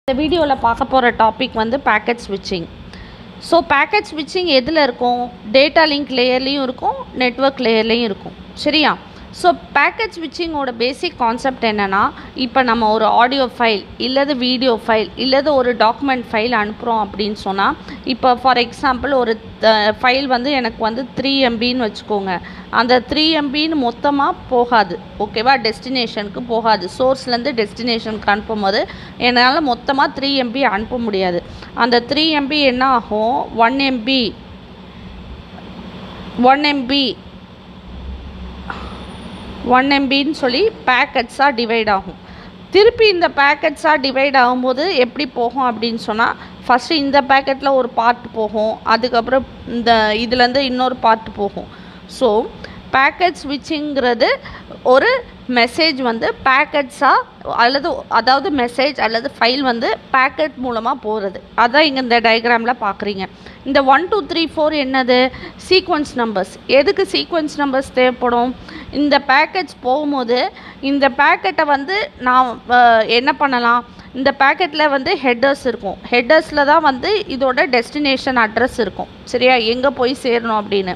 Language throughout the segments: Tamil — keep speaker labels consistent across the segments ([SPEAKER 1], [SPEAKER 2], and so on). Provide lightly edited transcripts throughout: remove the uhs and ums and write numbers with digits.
[SPEAKER 1] இந்த வீடியோவில் பார்க்க போகிற டாபிக் வந்து பேக்கெட் ஸ்விட்சிங். ஸோ பேக்கெட் ஸ்விட்சிங் எதில் இருக்கும்? டேட்டா லிங்க் லேயர்லேயும் இருக்கும், நெட்வொர்க் லேயர்லேயும் இருக்கும். சரியா? ஸோ பேக்கெட் ஸ்விட்சிங்கோட பேசிக் கான்செப்ட் என்னென்னா, இப்போ நம்ம ஒரு ஆடியோ ஃபைல் இல்லது வீடியோ ஃபைல் இல்லது ஒரு டாக்குமெண்ட் ஃபைல் அனுப்புகிறோம் அப்படின்னு சொன்னால், இப்போ ஃபார் எக்ஸாம்பிள் ஒரு ஃபைல் வந்து எனக்கு வந்து 3 MBன்னு வச்சுக்கோங்க. அந்த 3 MBன்னு மொத்தமாக போகாது, ஓகேவா? டெஸ்டினேஷனுக்கு போகாது. சோர்ஸ்லேருந்து டெஸ்டினேஷனுக்கு அனுப்பும்போது என்னால் மொத்தமாக 3 MB அனுப்ப முடியாது. அந்த 3 MB என்ன ஆகும்? 1 MBன்னு சொல்லி பேக்கெட்ஸாக டிவைட் ஆகும். திருப்பி இந்த பேக்கெட்ஸாக டிவைட் ஆகும்போது எப்படி போகும் அப்படின்னு சொன்னால், ஃபஸ்ட்டு இந்த பேக்கெட்டில் ஒரு பார்ட் போகும், அதுக்கப்புறம் இந்த இதுலேருந்து இன்னொரு பார்ட் போகும். ஸோ பேக்கெட் ஸ்விட்சிங்கிறது ஒரு மெசேஜ் வந்து பேக்கெட்ஸாக அதாவது மெசேஜ் அல்லது ஃபைல் வந்து பேக்கெட் மூலமாக போகிறது. அதான் இங்கே இந்த டயக்ராமில் பார்க்குறீங்க. இந்த 1 2 3 4 என்னது? Sequence numbers. எதுக்கு சீக்வன்ஸ் நம்பர்ஸ் தேவைப்படும்? இந்த பேக்கெட்ஸ் போகும்போது இந்த பேக்கெட்டை வந்து நான் என்ன பண்ணலாம்? இந்த பேக்கெட்டில் வந்து ஹெட்டர்ஸ் இருக்கும். ஹெட்டர்ஸில் தான் வந்து இதோட டெஸ்டினேஷன் அட்ரஸ் இருக்கும். சரியா? எங்கே போய் சேரணும் அப்படின்னு.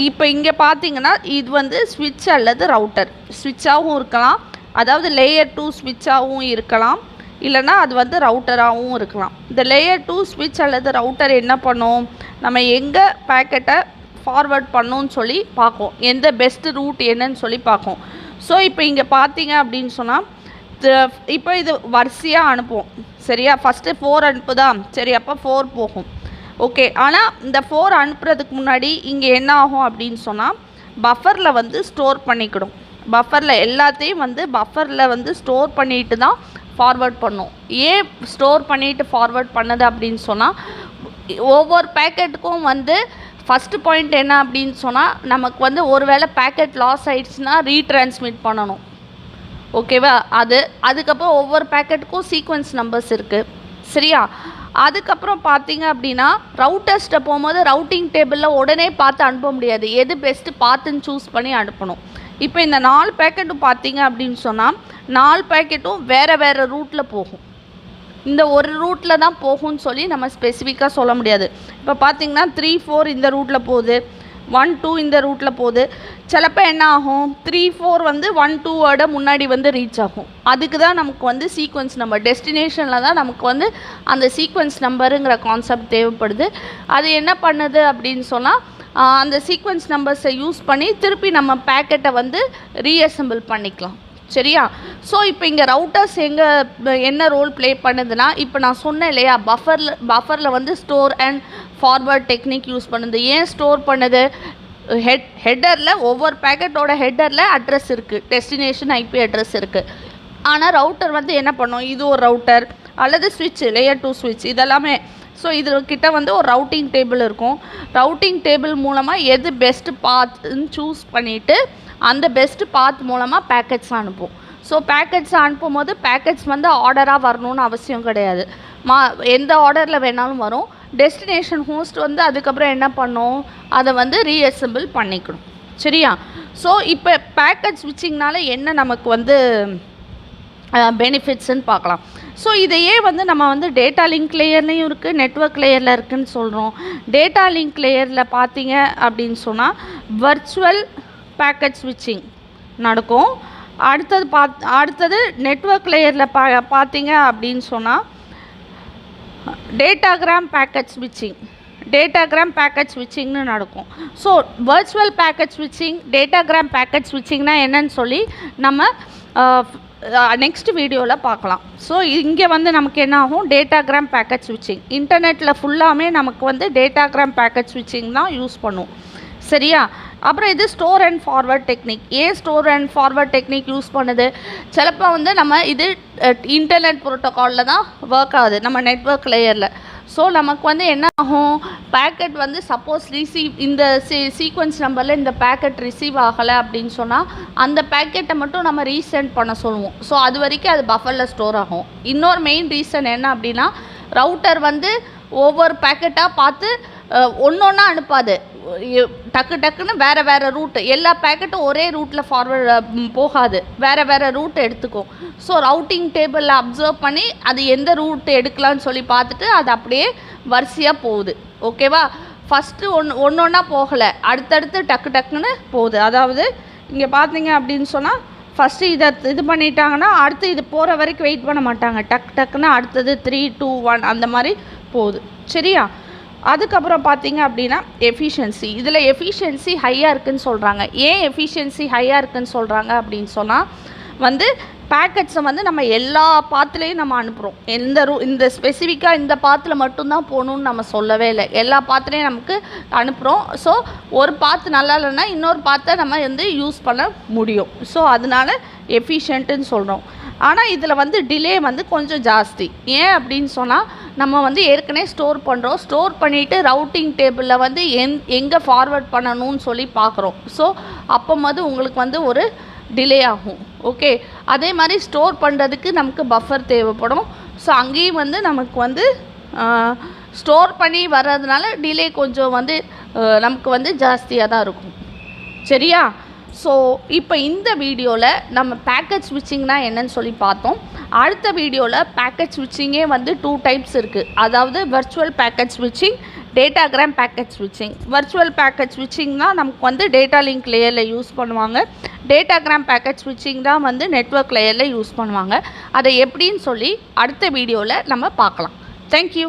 [SPEAKER 1] இப்போ இங்கே பார்த்தீங்கன்னா இது வந்து ஸ்விட்ச் அல்லது ரவுட்டர். ஸ்விட்சாகவும் இருக்கலாம், அதாவது லேயர் 2 ஸ்விட்சாகவும் இருக்கலாம், இல்லைனா அது வந்து ரவுட்டராகவும் இருக்கலாம். இந்த லேயர் 2 ஸ்விட்ச் அல்லது ரவுட்டர் என்ன பண்ணும்? நம்ம எங்கே பேக்கெட்டை ஃபார்வர்ட் பண்ணணும்னு சொல்லி பார்க்கும், எந்த பெஸ்ட்டு ரூட் என்னன்னு சொல்லி பார்க்கும். ஸோ இப்போ இங்கே பார்த்தீங்க அப்படின்னு சொன்னால், இப்போ இது வரிசையாக அனுப்புவோம். சரியா? ஃபஸ்ட்டு 4 அனுப்புதா? சரி, அப்போ 4 போகும். ஓகே. ஆனால் இந்த 4 அனுப்புறதுக்கு முன்னாடி இங்கே என்ன ஆகும் அப்படின்னு சொன்னால், பஃபரில் வந்து ஸ்டோர் பண்ணிக்கிடும். பஃபரில் எல்லாத்தையும் வந்து பஃபரில் வந்து ஸ்டோர் பண்ணிட்டு தான் ஃபார்வர்ட் பண்ணும். ஏன் ஸ்டோர் பண்ணிவிட்டு ஃபார்வர்ட் பண்ணுது அப்படின்னு சொன்னால், ஒவ்வொரு பேக்கெட்டுக்கும் வந்து ஃபஸ்ட்டு பாயிண்ட் என்ன அப்படின்னு சொன்னால், நமக்கு வந்து ஒரு வேளை பேக்கெட் லாஸ் ஆகிடுச்சுன்னா ரீட்ரான்ஸ்மிட் பண்ணணும், ஓகேவா? அதுக்கப்புறம் ஒவ்வொரு பேக்கெட்டுக்கும் சீக்வன்ஸ் நம்பர்ஸ் இருக்குது. சரியா? அதுக்கப்புறம் பார்த்தீங்க அப்படின்னா, ரவுட்டர்ஸ்ட்டை போகும்போது ரவுட்டிங் டேபிளில் உடனே பார்த்து அனுப்ப முடியாது. எது பெஸ்ட்டு பார்த்துன்னு சூஸ் பண்ணி அனுப்பணும். இப்போ இந்த 4 பேக்கெட்டும் பார்த்தீங்க அப்படின்னு சொன்னால், 4 பேக்கெட்டும் வேறு ரூட்டில் போகும். இந்த ஒரு ரூட்டில் தான் போகும்னு சொல்லி நம்ம ஸ்பெசிஃபிக்காக சொல்ல முடியாது. இப்போ பார்த்தீங்கன்னா 3 4 இந்த ரூட்டில் போகுது, 1 2 இந்த ரூட்டில் போகுது. சிலப்போ என்ன ஆகும்? 3 4 வந்து 1 2 முன்னாடி வந்து ரீச் ஆகும். அதுக்கு தான் நமக்கு வந்து சீக்வன்ஸ் நம்பர், டெஸ்டினேஷனில் தான் நமக்கு வந்து அந்த சீக்வன்ஸ் நம்பருங்கிற கான்செப்ட் தேவைப்படுது. அது என்ன பண்ணுது அப்படின்னு சொன்னால், அந்த சீக்வன்ஸ் நம்பர்ஸை யூஸ் பண்ணி திருப்பி நம்ம பேக்கெட்டை வந்து ரீஅசெம்பிள் பண்ணிக்கலாம். சரியா? ஸோ இப்போ இங்கே ரவுட்டர்ஸ் என்ன ரோல் ப்ளே பண்ணுதுன்னா, இப்போ நான் சொன்னேன் இல்லையா, பஃபரில் வந்து store and forward technique use பண்ணுது. ஏன் ஸ்டோர் பண்ணுது? ஹெட்டரில் ஒவ்வொரு பேக்கெட்டோட ஹெட்டரில் அட்ரஸ் இருக்குது, டெஸ்டினேஷன் IP அட்ரஸ் இருக்குது. ஆனால் ரவுட்டர் வந்து என்ன பண்ணும்? இது ஒரு ரவுட்டர் அல்லது ஸ்விட்ச், லேயர் 2 ஸ்விட்ச் இதெல்லாமே. ஸோ இதுக்கிட்ட வந்து ஒரு ரவுட்டிங் டேபிள் இருக்கும். ரவுட்டிங் டேபிள் மூலமாக எது பெஸ்ட்டு பாத்ன்னு சூஸ் பண்ணிவிட்டு அந்த பெஸ்ட்டு பாத் மூலமாக பேக்கெட்ஸ் அனுப்பும். ஸோ பேக்கெட்ஸ் அனுப்பும் போது பேக்கெட்ஸ் வந்து ஆர்டராக வரணும்னு அவசியம் கிடையாது. எந்த ஆர்டரில் வேணாலும் வரும். டெஸ்டினேஷன் ஹோஸ்ட் வந்து அதுக்கப்புறம் என்ன பண்ணும்? அதை வந்து ரீஅசெம்பிள் பண்ணிக்கணும். சரியா? ஸோ இப்போ பேக்கெட் ஸ்விட்சிங்னால என்ன நமக்கு வந்து பெனிஃபிட்ஸ்ன்னு பார்க்கலாம். ஸோ இதையே வந்து நம்ம வந்து டேட்டா லிங்க் லேயர்லேயும் இருக்குது, நெட்வொர்க் லேயரில் இருக்குதுன்னு சொல்கிறோம். டேட்டா லிங்க் லேயரில் பார்த்தீங்க அப்படின்னு சொன்னால் வர்ச்சுவல் பேக்கெட் ஸ்விட்சிங் நடக்கும். அடுத்தது நெட்வொர்க் லேயரில் பார்த்தீங்க அப்படின்னு சொன்னால் டேட்டாகிராம் பேக்கெட் ஸ்விட்சிங்னு நடக்கும். ஸோ வர்ச்சுவல் பேக்கெட் ஸ்விட்சிங், டேட்டாகிராம் பேக்கெட் ஸ்விட்சிங்னா என்னன்னு சொல்லி நம்ம நெக்ஸ்ட் வீடியோவில் பார்க்கலாம். ஸோ இங்கே வந்து நமக்கு என்ன ஆகும்? டேட்டாகிராம் பேக்கெட் ஸ்விட்சிங் இன்டர்நெட்டில் ஃபுல்லாமே நமக்கு வந்து டேட்டாகிராம் பேக்கெட் ஸ்விட்சிங் தான் யூஸ் பண்ணுவோம். சரியா? அப்புறம் இது ஸ்டோர் அண்ட் ஃபார்வர்ட் டெக்னிக். ஏன் store and forward technique use பண்ணுது? சிலப்போ வந்து நம்ம இது இன்டர்நெட் ப்ரோட்டோக்காலில் தான் ஒர்க் ஆகுது, நம்ம நெட்வொர்க் லேயரில். ஸோ நமக்கு வந்து என்ன ஆகும்? பேக்கெட் வந்து சப்போஸ் இந்த சீக்வன்ஸ் நம்பரில் இந்த பேக்கெட் ரிசீவ் ஆகலை அப்படின்னு சொன்னால், அந்த பேக்கெட்டை மட்டும் நம்ம ரீசெண்ட் பண்ண சொல்லுவோம். ஸோ அது வரைக்கும் அது பஃபரில் ஸ்டோர் ஆகும். இன்னொரு மெயின் ரீசன் என்ன அப்படின்னா, ரவுட்டர் வந்து ஒவ்வொரு பேக்கெட்டாக பார்த்து ஒன்று ஒன்றா அனுப்பாது, டக்கு டக்குன்னு வேறு வேறு ரூட்டு, எல்லா பேக்கெட்டும் ஒரே ரூட்டில் ஃபார்வர்ட் போகாது, வேறு வேறு ரூட் எடுத்துக்கும். ஸோ ரவுட்டிங் டேபிளில் அப்சர்வ் பண்ணி அது எந்த ரூட் எடுக்கலான்னு சொல்லி பார்த்துட்டு அது அப்படியே வரிசையாக போகுது. ஓகேவா? ஃபஸ்ட்டு ஒன்று ஒன்றா போகலை, அடுத்தடுத்து டக்கு டக்குன்னு போகுது. அதாவது இங்கே பார்த்தீங்க அப்படின்னு சொன்னால் ஃபஸ்ட்டு இதை இது பண்ணிட்டாங்கன்னா அடுத்து இது போகிற வரைக்கும் வெயிட் பண்ண மாட்டாங்க, டக் டக்குன்னு அடுத்தது 3, 2, 1 அந்த மாதிரி போகுது. சரியா? அதுக்கப்புறம் பார்த்தீங்க அப்படின்னா எஃபிஷியன்சி. இதில் எஃபிஷியன்சி ஹையாக இருக்குதுன்னு சொல்கிறாங்க. ஏன் எஃபிஷியன்சி ஹையாக இருக்குதுன்னு சொல்கிறாங்க அப்படின்னு சொன்னால் வந்து பேக்கெட்ஸை வந்து நம்ம எல்லா பாத்துலேயும் நம்ம அனுப்புகிறோம். இந்த ஸ்பெசிஃபிக்காக இந்த பாத்தில் மட்டும்தான் போகணுன்னு நம்ம சொல்லவே இல்லை, எல்லா பாத்துலேயும் நமக்கு அனுப்புகிறோம். ஸோ ஒரு பாத்து நல்லா இல்லைன்னா இன்னொரு பாத்தை நம்ம வந்து யூஸ் பண்ண முடியும். ஸோ அதனால எஃபிஷியன்ட்டுன்னு சொல்கிறோம். ஆனால் இதில் வந்து டிலே வந்து கொஞ்சம் ஜாஸ்தி. ஏன் அப்படின்னு சொன்னால் நம்ம வந்து ஏற்கனவே ஸ்டோர் பண்ணிவிட்டு ரவுட்டிங் டேபிளில் வந்து எங்கே ஃபார்வர்ட் பண்ணணும்னு சொல்லி பார்க்குறோம். ஸோ அப்போ வந்து உங்களுக்கு வந்து ஒரு டிலே ஆகும். ஓகே, அதே மாதிரி ஸ்டோர் பண்ணுறதுக்கு நமக்கு பஃபர் தேவைப்படும். ஸோ அங்கேயும் வந்து நமக்கு வந்து ஸ்டோர் பண்ணி வர்றதுனால டிலே கொஞ்சம் வந்து நமக்கு வந்து ஜாஸ்தியாக தான் இருக்கும். சரியா? ஸோ இப்போ இந்த வீடியோவில் நம்ம பேக்கெட் ஸ்விட்சிங்னா என்னன்னு சொல்லி பார்த்தோம். அடுத்த வீடியோவில் பேக்கெட் ஸ்விட்சிங்கே வந்து 2 டைப்ஸ் இருக்குது. அதாவது வர்ச்சுவல் பேக்கெட் ஸ்விட்சிங், டேட்டாகிராம் பேக்கெட் ஸ்விட்சிங். வர்ச்சுவல் பேக்கெட் ஸ்விட்சிங்னால் நமக்கு வந்து டேட்டா லிங்க் லேயரில் யூஸ் பண்ணுவாங்க. டேட்டாகிராம் பேக்கெட் ஸ்விட்சிங் தான் வந்து நெட்வொர்க் லேயரில் யூஸ் பண்ணுவாங்க. அதை எப்படின்னு சொல்லி அடுத்த வீடியோவில் நம்ம பார்க்கலாம். தேங்க்யூ.